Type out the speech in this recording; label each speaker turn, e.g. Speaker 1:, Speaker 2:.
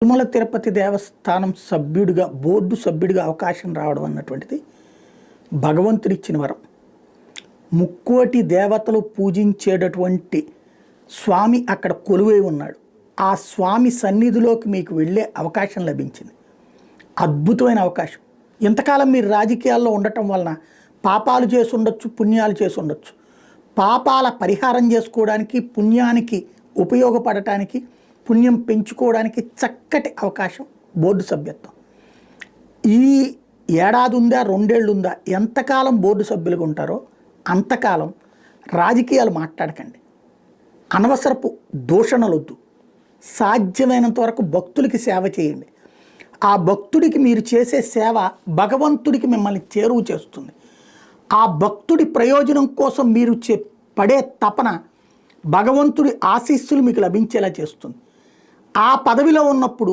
Speaker 1: తిరుమల తిరుపతి దేవస్థానం సభ్యుడిగా బోర్డు సభ్యుడిగా అవకాశం రావడం అన్నటువంటిది భగవంతుడిచ్చిన వరం. ముక్కోటి దేవతలు పూజించేటటువంటి స్వామి అక్కడ కొలువై ఉన్నాడు. ఆ స్వామి సన్నిధిలోకి మీకు వెళ్ళే అవకాశం లభించింది. అద్భుతమైన అవకాశం. ఇంతకాలం మీరు రాజకీయాల్లో ఉండటం వలన పాపాలు చేసి ఉండొచ్చు, పుణ్యాలు చేసి ఉండొచ్చు. పాపాల పరిహారం చేసుకోవడానికి, పుణ్యానికి ఉపయోగపడటానికి, పుణ్యం పెంచుకోవడానికి చక్కటి అవకాశం బోర్డు సభ్యత్వం. ఈ ఏడాది ఉందా, రెండేళ్ళు ఉందా, ఎంతకాలం బోర్డు సభ్యులుగా ఉంటారో అంతకాలం రాజకీయాలు మాట్లాడకండి. అనవసరపు దూషణలొద్దు. సాధ్యమైనంత వరకు భక్తులకి సేవ చేయండి. ఆ భక్తుడికి మీరు చేసే సేవ భగవంతుడికి మిమ్మల్ని చేరువ చేస్తుంది. ఆ భక్తుడి ప్రయోజనం కోసం మీరు పడే తపన భగవంతుడి ఆశీస్సులు మీకు లభించేలా చేస్తుంది. ఆ పదవిలో ఉన్నప్పుడు